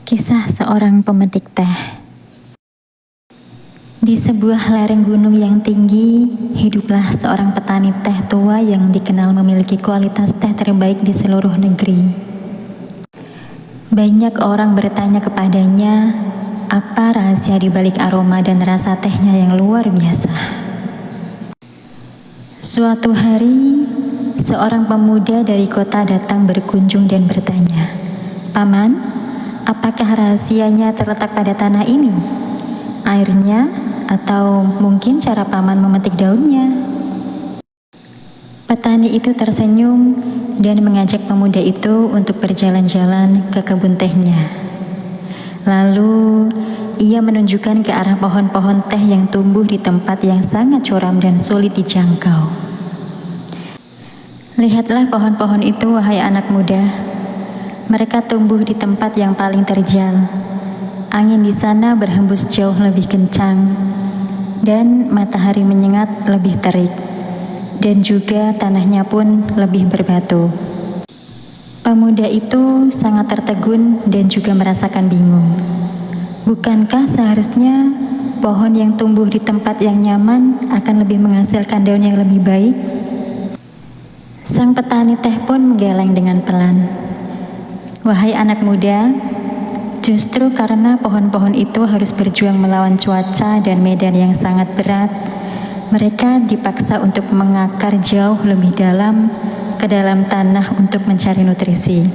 Kisah seorang pemetik teh. Di sebuah lereng gunung yang tinggi, hiduplah seorang petani teh tua yang dikenal memiliki kualitas teh terbaik di seluruh negeri. Banyak orang bertanya kepadanya, apa rahasia di balik aroma dan rasa tehnya yang luar biasa. Suatu hari, seorang pemuda dari kota datang berkunjung dan bertanya, "Paman, apakah rahasianya terletak pada tanah ini? Airnya, atau mungkin cara paman memetik daunnya?" Petani itu tersenyum dan mengajak pemuda itu untuk berjalan-jalan ke kebun tehnya. Lalu, ia menunjukkan ke arah pohon-pohon teh yang tumbuh di tempat yang sangat curam dan sulit dijangkau. "Lihatlah pohon-pohon itu, wahai anak muda. Mereka tumbuh di tempat yang paling terjal. Angin di sana berhembus jauh lebih kencang, dan matahari menyengat lebih terik, dan juga tanahnya pun lebih berbatu." Pemuda itu sangat tertegun dan juga merasakan bingung. Bukankah seharusnya pohon yang tumbuh di tempat yang nyaman akan lebih menghasilkan daun yang lebih baik? Sang petani teh pun menggeleng dengan pelan. "Wahai anak muda, justru karena pohon-pohon itu harus berjuang melawan cuaca dan medan yang sangat berat, mereka dipaksa untuk mengakar jauh lebih dalam ke dalam tanah untuk mencari nutrisi.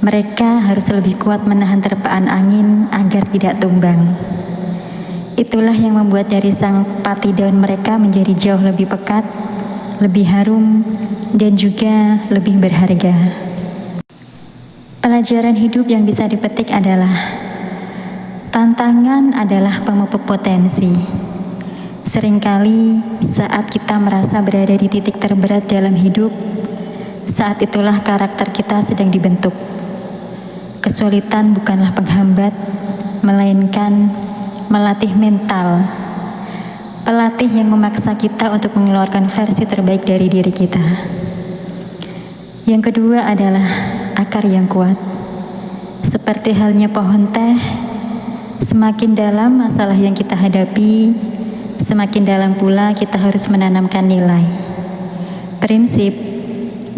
Mereka harus lebih kuat menahan terpaan angin agar tidak tumbang. Itulah yang membuat dari sang pati daun mereka menjadi jauh lebih pekat, lebih harum, dan juga lebih berharga." Pelajaran hidup yang bisa dipetik adalah, tantangan adalah pemupuk potensi. Seringkali saat kita merasa berada di titik terberat dalam hidup, saat itulah karakter kita sedang dibentuk. Kesulitan bukanlah penghambat, melainkan melatih mental. Pelatih yang memaksa kita untuk mengeluarkan versi terbaik dari diri kita. Yang kedua adalah akar yang kuat. Seperti halnya pohon teh, semakin dalam masalah yang kita hadapi, semakin dalam pula kita harus menanamkan nilai, prinsip,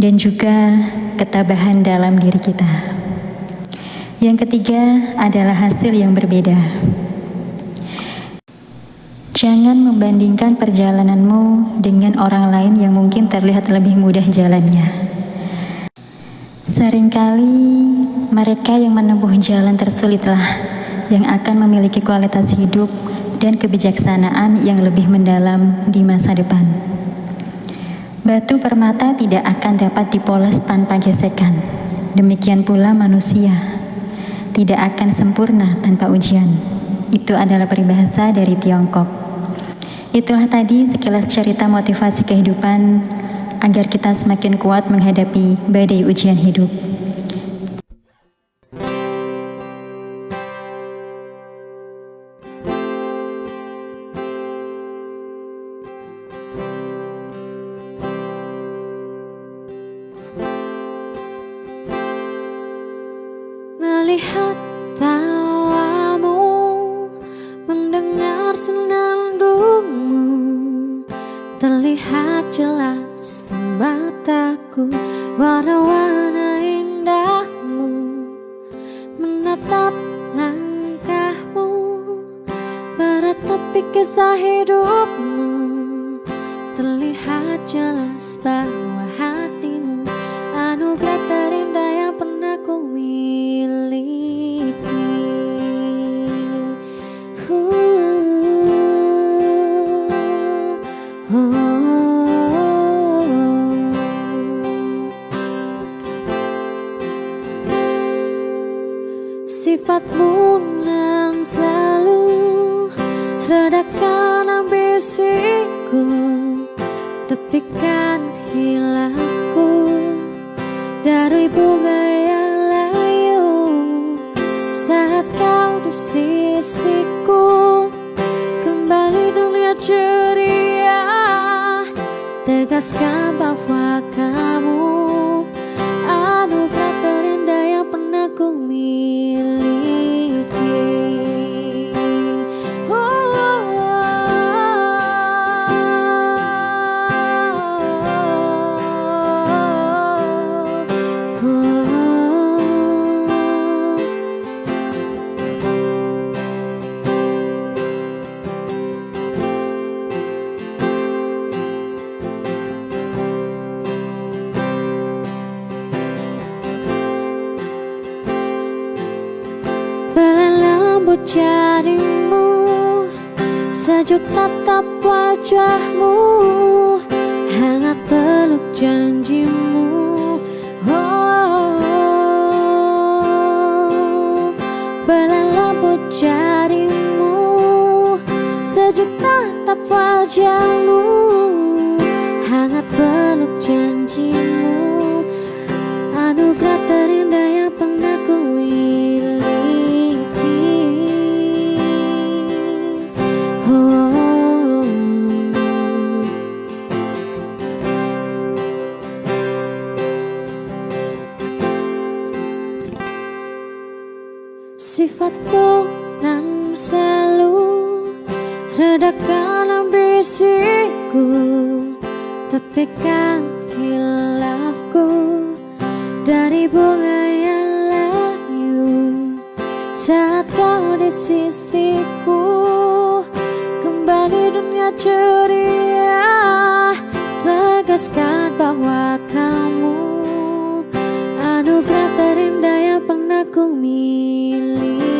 dan juga ketabahan dalam diri kita. Yang ketiga adalah hasil yang berbeda. Jangan membandingkan perjalananmu dengan orang lain yang mungkin terlihat lebih mudah jalannya. Seringkali mereka yang menempuh jalan tersulitlah yang akan memiliki kualitas hidup dan kebijaksanaan yang lebih mendalam di masa depan. Batu permata tidak akan dapat dipoles tanpa gesekan. Demikian pula manusia tidak akan sempurna tanpa ujian. Itu adalah peribahasa dari Tiongkok. Itulah tadi sekilas cerita motivasi kehidupan agar kita semakin kuat menghadapi badai ujian hidup. Melihat tawamu, mendengar senandungmu, terlihat jelas di mataku warna-warna indahmu. Menatap langkahmu, meratapi kisah hidupmu, terlihat jelas bahwa hatimu anugerah terindah yang pernah ku miliki. Sifatmu nan selalu redakan ambisiku, tepikan hilafku dari bunga yang layu. Saat kau di sisiku, kembali dunia ceria, tegaskan bahwa kamu anugerah terindah yang pernah ku miliki. lembut jarimu, sejuk tatap wajahmu, hangat peluk janjimu. Belai lembut jarimu, sejuk tatap wajahmu, hangat peluk janjimu. Anugerah terindah yang pernah ku miliki. Sifatmu nan selalu redakan ambisiku, tepikan khilafku dari bunga yang layu. Saat kau di sisiku, kembali dunia ceria, tegaskan bahwa kamu anugerah terindah yang pernah ku miliki.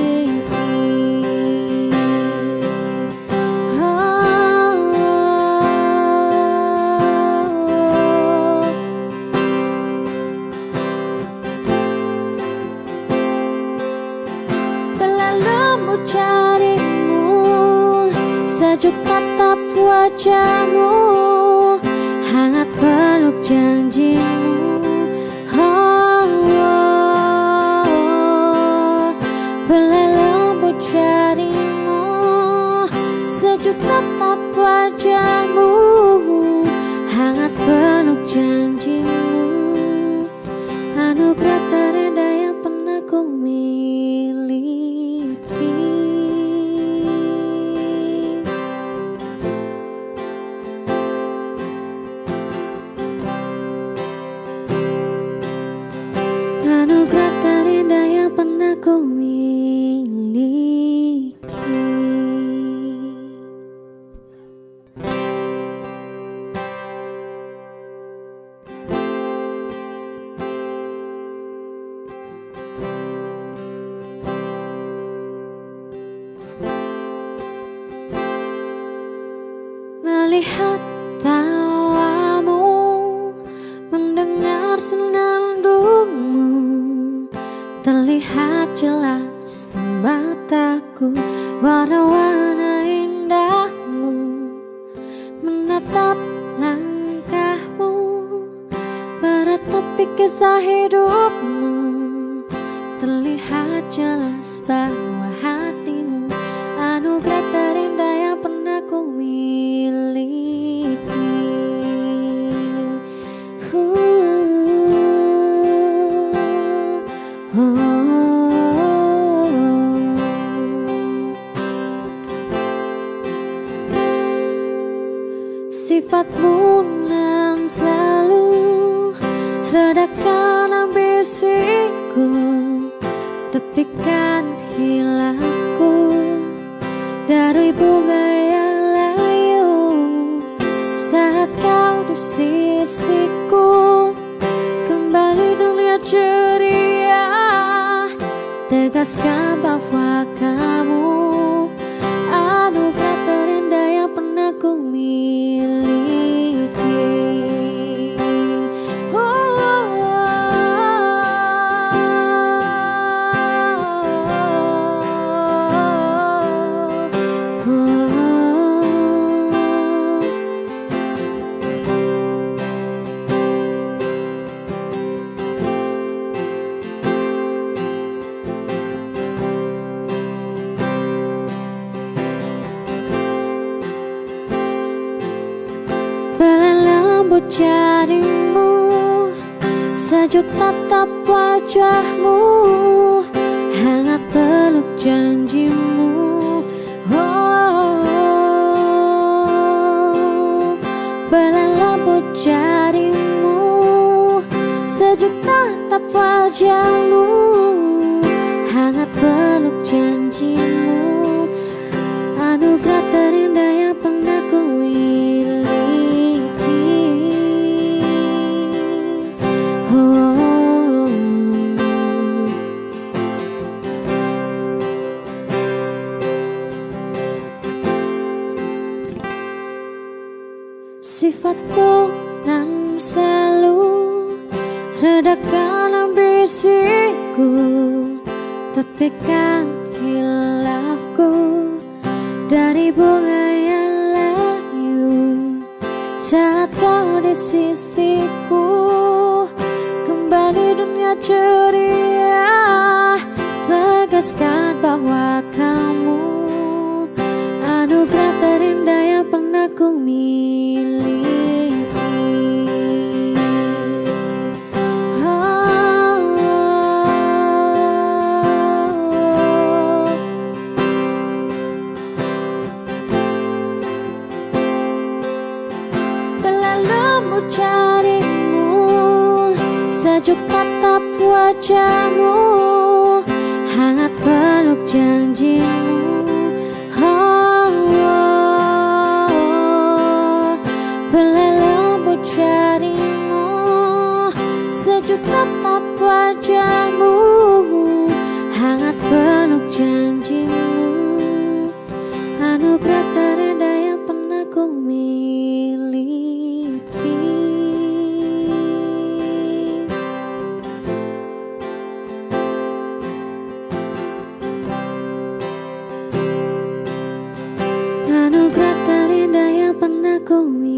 Jarimu, sejuk tatap wajahmu, hangat peluk janjimu. Belai lembut jarimu, sejuk tatap wajahmu, hangat peluk janjimu. Anugerah terindah yang pernah ku miliki. Anugerah terindah yang pernah ku miliki. Melihat tawamu, mendengar senandungmu, terlihat jelas di mataku warna-warna indahmu. Menatap langkahmu, meratapi kisah hidupmu, terlihat jelas bahwa hatimu anugerah terindah yang pernah ku miliki. Sifatmu nan selalu redakan ambisiku, tepikan khilafku dari bunga yang layu. Saat kau di sisiku, kembali dunia ceria, tegaskan bahwa kamu anugerah terindah yang pernah ku miliki. Belai lembut jarimu, sejuk tatap wajahmu, hangat peluk janjimu. Belai lembut jarimu, sejuk tatap wajahmu, hangat peluk janjimu. Anugerah terindah yang pernah ku miliki. sifatmu nan selalu redakan ambisiku, tepikan khilafku dari bunga yang layu. Saat kau di sisiku, kembali dunia ceria, tegaskan bahwa kamu anugerah terindah yang pernah ku miliki. Berlalu carimu, sejuk tatap wajahmu, hangat peluk janjimu. Belai lembut jarimu, sejuk tatap wajahmu, hangat peluk janjimu. Anugerah terindah yang pernah ku miliki. Anugerah terindah yang pernah ku miliki.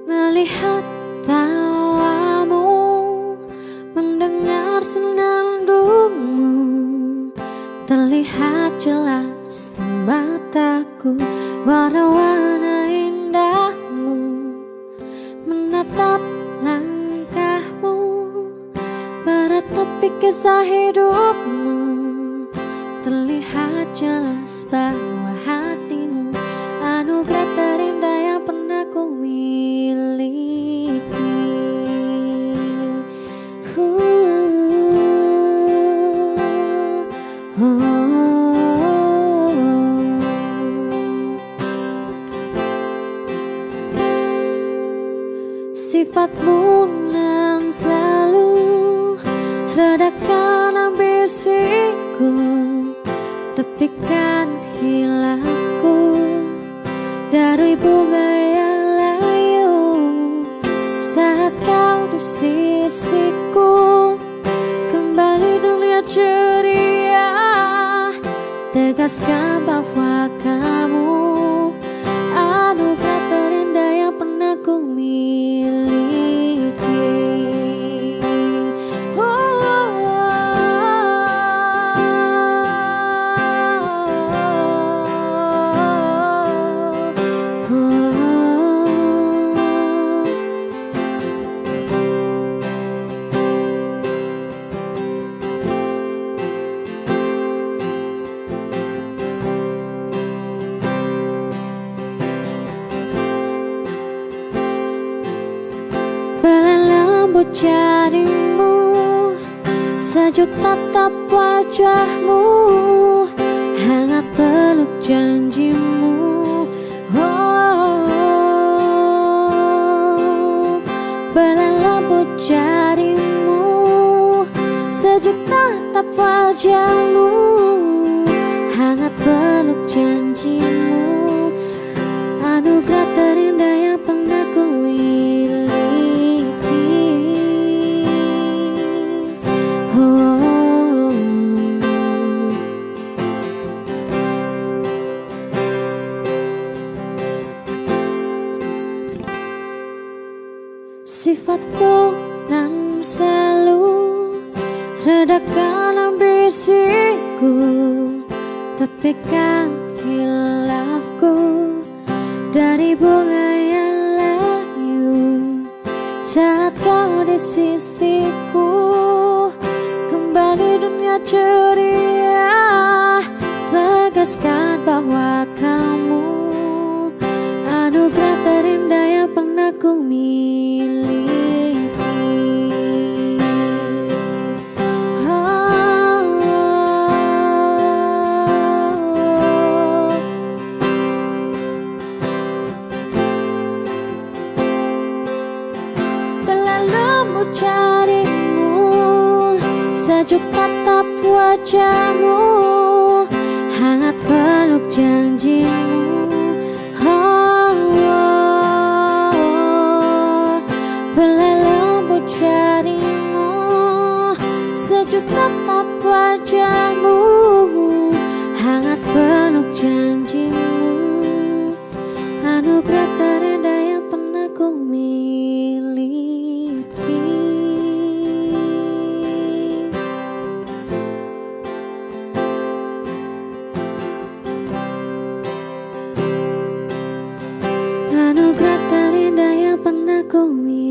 Melihat tawamu, mendengar senandungmu, terlihat jelas di mataku warna-warna indahmu. Menatap langkahmu, meratapi kisah hidupmu, terlihat jelas bahwa hatimu anugerah terindah yang pernah ku miliki. Sifatmu nan selalu redakan ambisiku, tepikan khilafku dari bunga yang layu. Saat kau di sisiku, kembali dunia ceria, tegaskan bahwa kamu anugerah terindah yang pernah ku miliki. Belai lembut jarimu, sejuk tatap wajahmu, hangat peluk janjimu. Belai lembut jarimu, sejuk tatap wajahmu, hangat peluk janjimu. Anugerah terindah yang pernah ku miliki. Sifatmu nan selalu redakan ambisiku, tepikan khilafku dari bunga yang layu. Saat kau di sisiku, kembali dunia ceria, tegaskan bahwa kamu anugerah terindah yang pernah ku miliki. sejuk tatap wajahmu, hangat peluk janjimu. Oh, oh, belai lembut jarimu, sejuk tatap wajahmu, hangat peluk janjimu. Anugerah terindah yang pernah ku miliki. Anugerah terindah yang pernah ku miliki.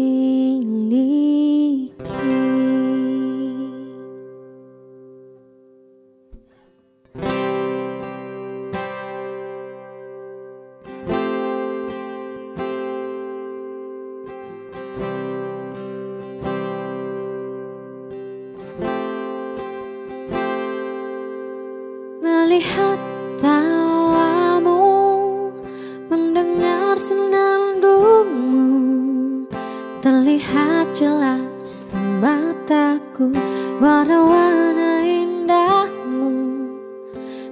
Melihat tawamu, mendengar senandungmu, terlihat jelas di mataku warna-warna indahmu.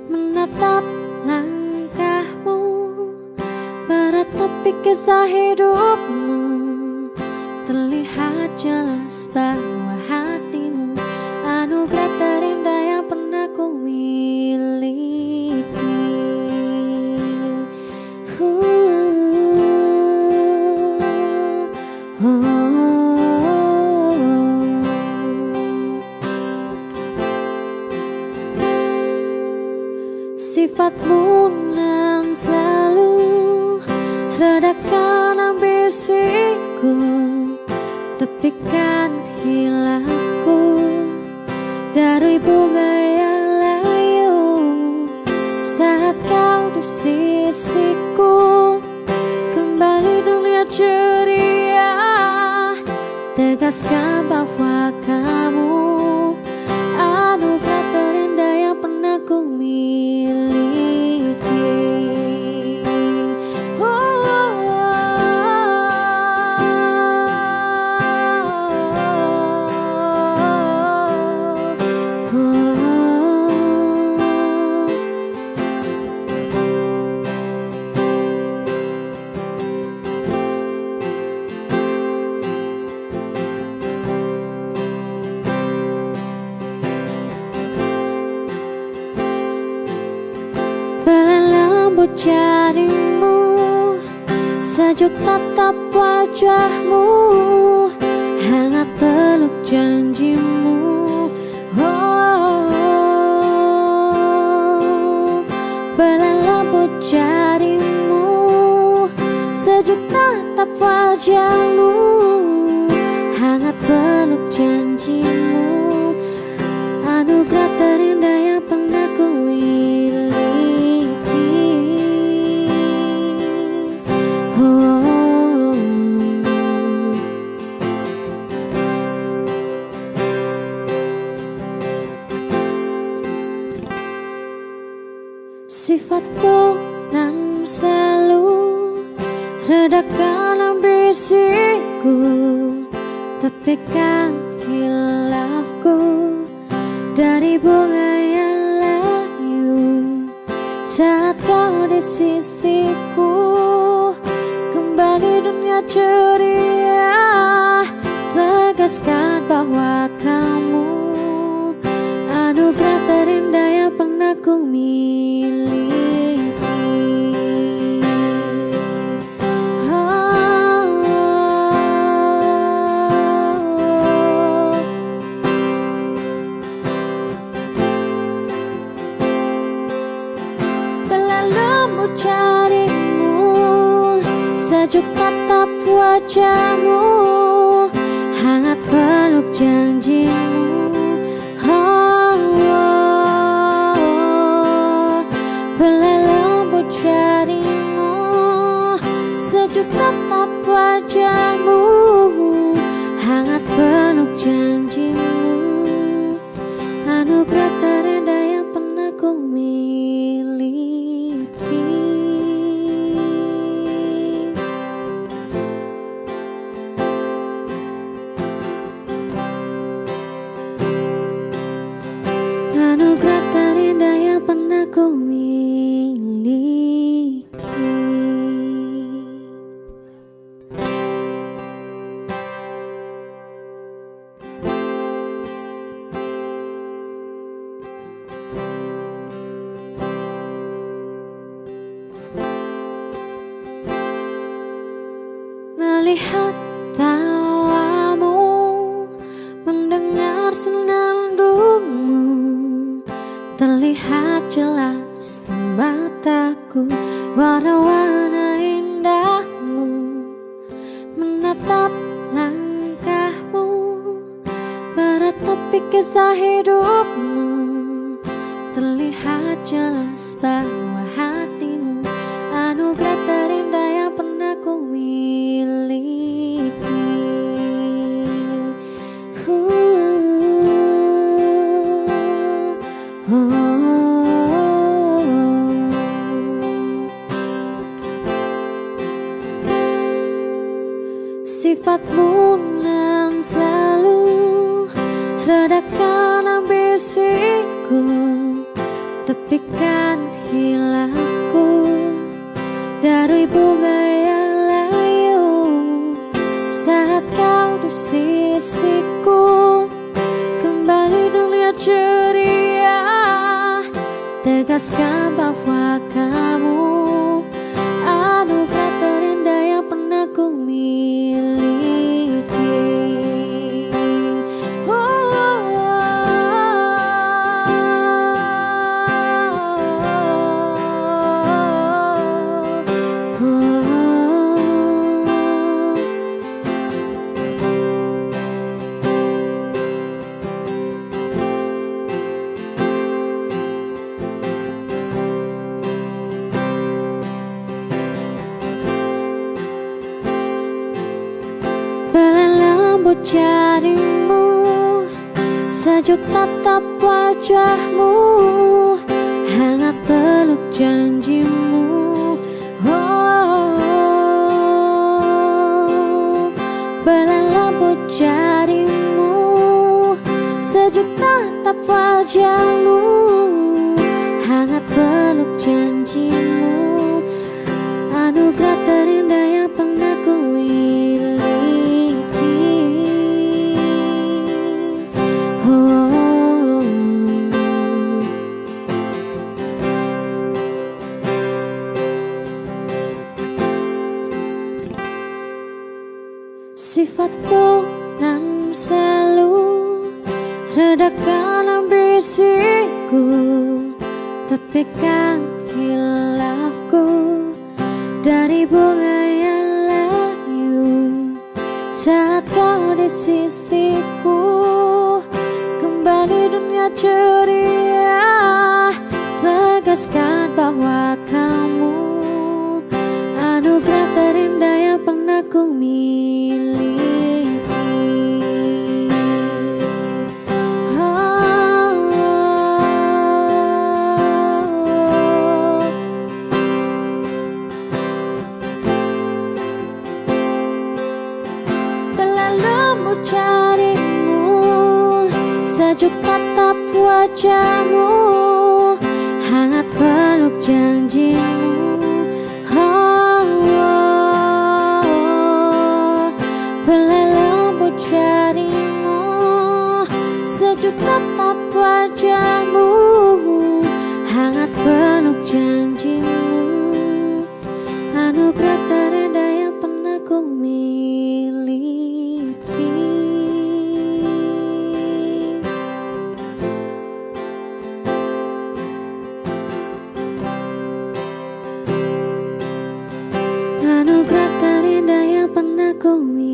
Menatap langkahmu, meratapi kisah hidupmu, terlihat jelas bahwa hatimu anugerah terindah yang pernah ku miliki. Sifatmu nan selalu redakan ambisiku, tepikan hilafku dari bunga yang layu. Saat kau di sisiku, kembali dunia ceria, tegaskan bahwa kamu anugerah terindah yang pernah ku miliki. Belai lembut jarimu, sejuk tatap wajahmu, hangat peluk janjimu. Oh, belai lembut jarimu, sejuk tatap wajahmu, hangat peluk janjimu. Anugerah terindah yang pernah ku miliki. Sifatmu yang selalu redakan ambisiku, tepikan hilafku dari bunga yang layu. Saat kau di sisiku, kembali dunia ceria, tegaskan bahwa kamu anugerah terindah yang pernah ku miliki. Belai lembut jarimu, sejuk tatap wajahmu, hangat peluk janjimu. Belai lembut jarimu, sejuk tatap wajahmu, hangat peluk janjimu. Anugerah terindah yang pernah ku miliki. anugerah terindah yang pernah ku miliki. Melihat tawamu, mendengar senandungmu, terlihat jelas di mataku warna-warna indahmu. Menatap langkahmu, meratapi kisah hidupmu, terlihat jelas bahwa hatimu anugerah terindah yang pernah ku miliki. Sifatmu nan selalu redakan ambisiku, tepikan hilafku dari bunga yang layu. Saat kau di sisiku, kembali dunia ceria, tegaskan bahwa kamu anugerah terindah yang pernah ku miliki. Lembut jarimu, sejuk tatap wajahmu, hangat peluk janjimu. Belah lembut jarimu, sejuk tatap wajahmu, hangat peluk janjimu, anugerah terindah yang pernah ku miliki. Sifatmu yang selalu redakan ambisiku, tepikan hilafku dari bunga yang layu. Saat kau di sisiku, kembali dunia ceria, tegaskan bahwa kamu anugerah terindah yang pernah ku miliki. Belah lembut jarimu, sejuk tatap wajahmu, hangat peluk janjimu. Belah lembut jarimu, sejuk tatap wajahmu, hangat peluk janjimu, anugerah terindah yang pernah ku miliki. Anugerah terindah yang pernah ku miliki.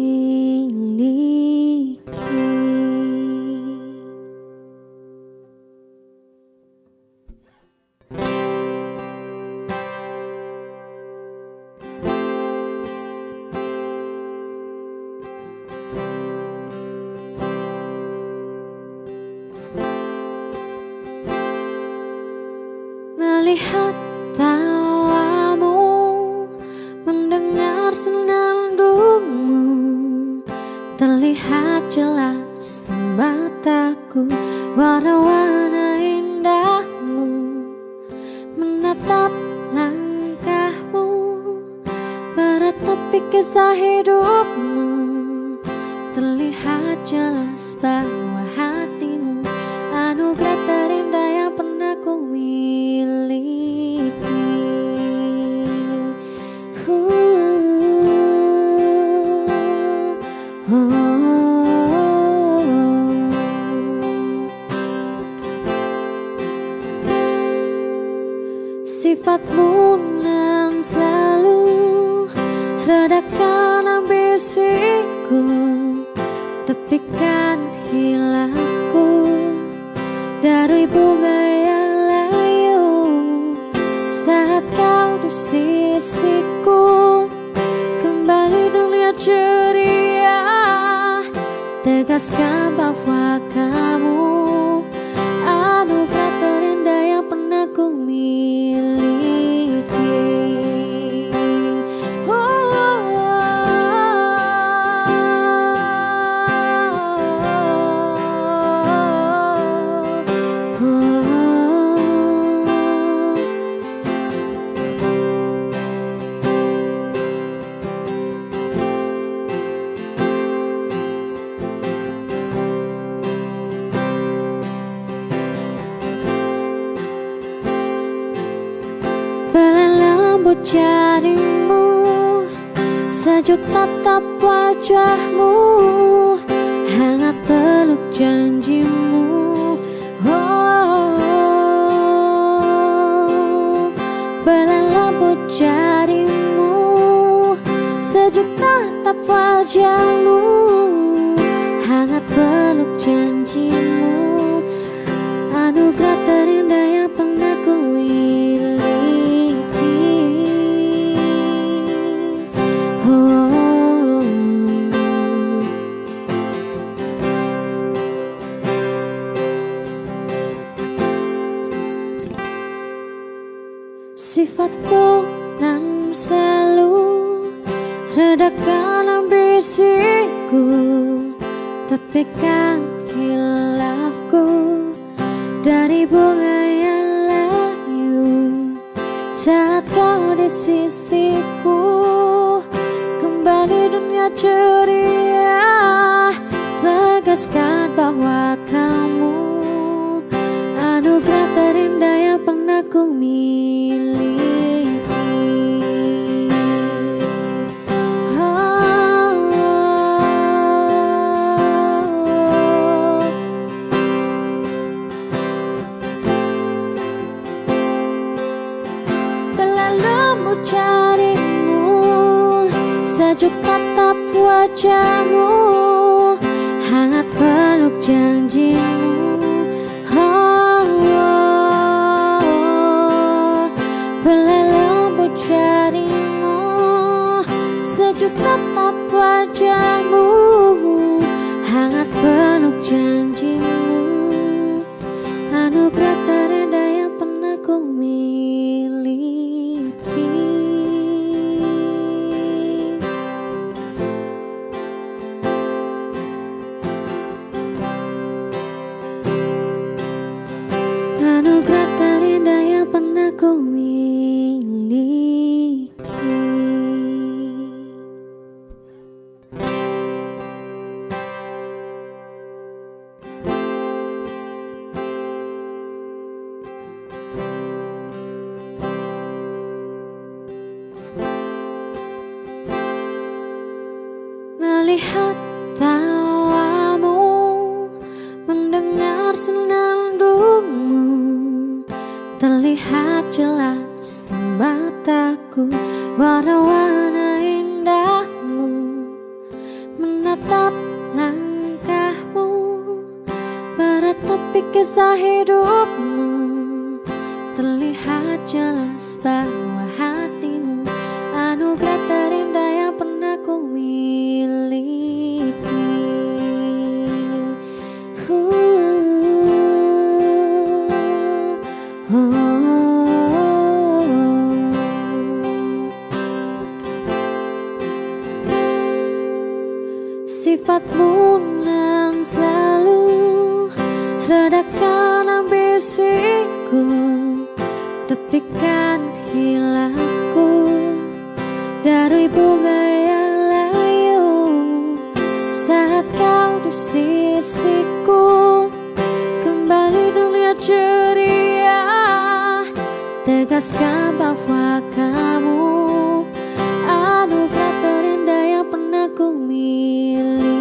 Melihat tawamu, mendengar senandungmu, terlihat jelas di mataku warna-warna indah. menatap langkahmu, meratapi kisah hidupmu. Terlihat jelas bahwa hatimu anugerah terindah yang pernah ku miliki. Sifatmu nan selalu redakan ambisiku, tepikan hilafku dari bunga yang layu. Saat kau di sisiku, kembali dunia ceria, tegaskan bahwa kamu anugerah terindah yang pernah ku miliki. Belah lembut jarimu, sejuk tatap wajahmu, hangat peluk janjimu. Belah lembut jarimu, sejuk tatap wajahmu, hangat peluk janjimu. Anugerah terindah yang pernah ku miliki. Sifatmu nan selalu redakan ambisiku, tepikan hilafku dari bunga yang layu. Saat kau di sisiku, kembali dunia ceria, tegaskan bahwa kamu anugerah terindah yang pernah ku miliki. Belah lembut jarimu, sejuk tatap wajahmu, hangat peluk janjimu. Belah lembut jarimu, sejuk tatap wajahmu, hangat peluk janjimu. Anugerah terindah yang pernah ku miliki. Anugerah terindah yang pernah ku miliki. Melihat tawamu, mendengar senandungmu, terlihat jelas di mataku warna-warna indahmu. Menatap langkahmu, meratapi kisah hidupmu, terlihat jelas bahwa hatimu anugerah terindah yang pernah ku miliki. Sifatmu nan selalu redakan ambisiku, tepikan hilafku dari bunga yang layu saat kau di sisiku. Kembali dunia ceria, tegaskan bahwa kamu anugerah terindah yang pernah ku miliki.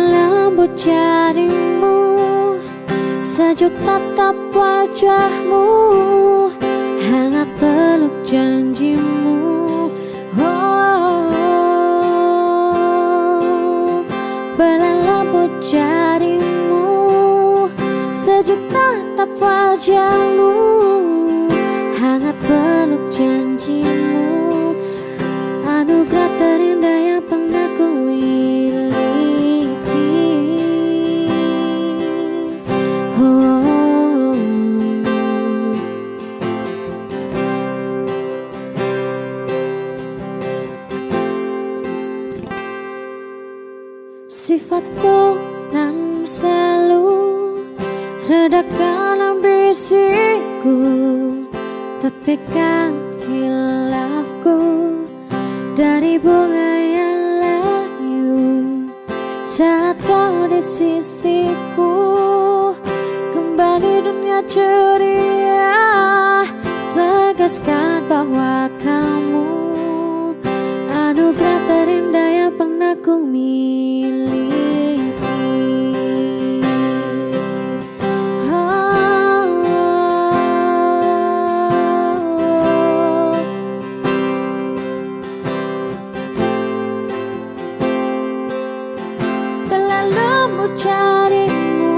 Lembut jarimu, sejuk tatap wajahmu, hangat peluk janjimu. Belah lembut jarimu, sejuk tatap wajahmu, hangat peluk janjimu. Anugerah terindah yang pernah ku miliki. Sifatmu nan selalu redakan ambisiku, tepikan hilafku dari bunga yang layu saat kau di sisiku. Kembali dunia ceria, tegaskan bahwa kamu anugerah terindah yang pernah ku miliki. Belah lembut jarimu,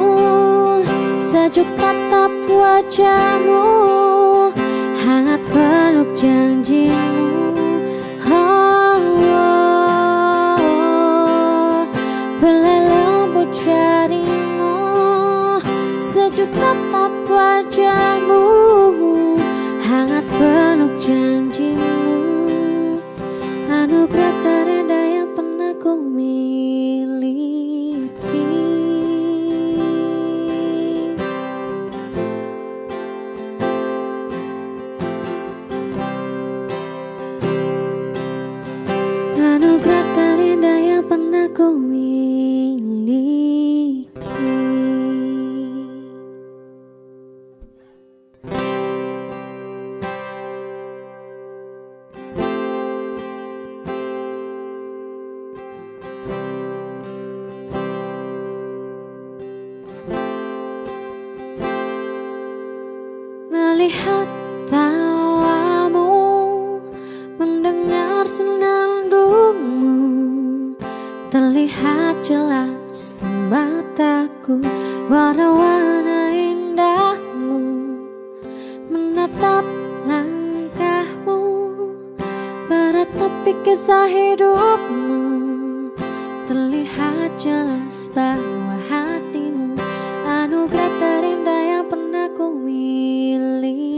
sejuk tatap wajahmu, hangat peluk janjimu. Belah lembut jarimu, sejuk tatap wajahmu, hangat peluk janjimu. Anugerah terindah yang pernah ku miliki. Anugerah terindah yang pernah ku miliki. Melihat tawamu, mendengar senandungmu, terlihat jelas di mataku warna-warna indahmu. Menatap langkahmu, meratapi kisah hidupmu, terlihat jelas bahwa hatimu anugerah terindah yang pernah ku miliki.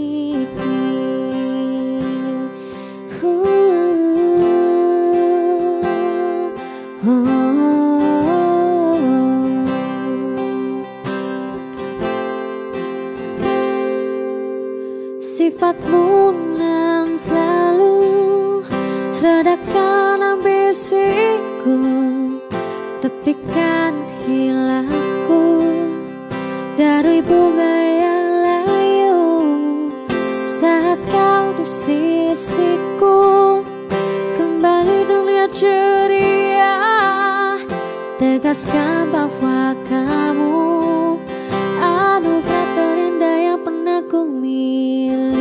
Sifatmu nan selalu redakan ambisiku, tepikan hilafku dari bunga yang layu saat kau di sisiku. Kembali dunia ceria, tegaskan bahwa kamu anugerah terindah yang pernah ku miliki.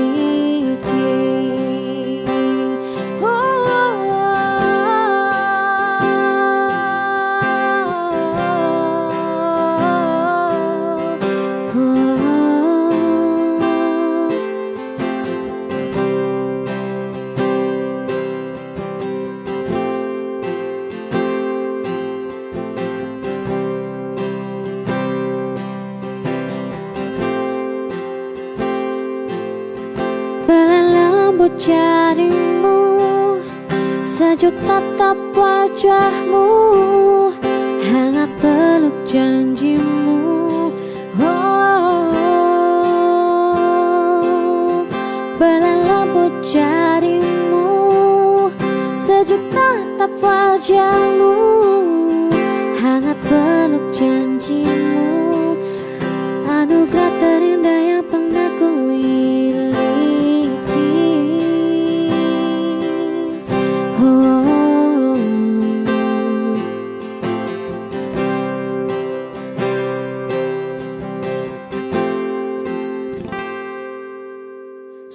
lembut jarimu, sejuk tatap wajahmu, hangat peluk janjimu. Belai lembut jarimu, sejuk tatap wajahmu, hangat peluk janjimu. Anugerah terindah yang pernah ku miliki.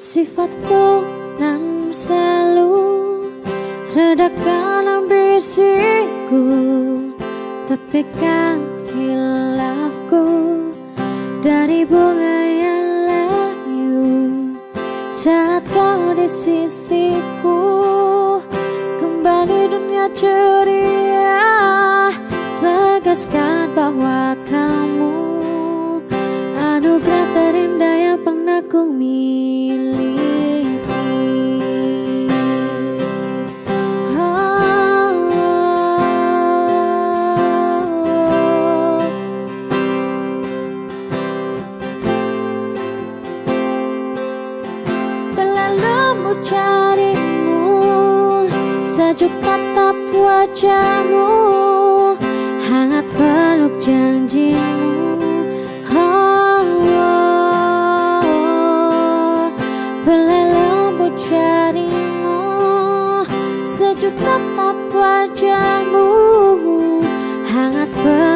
Sifatmu nan selalu redakan ambisiku, tepikan hilafku dari bunga yang layu. Saat kau di sisiku, kembali dunia ceria, tegaskan bahwa kamu anugerah terindah yang pernah ku miliki. Jarimu, sejuk tatap wajahmu, hangat peluk janjimu. Belai lembut jarimu, sejuk tatap wajahmu,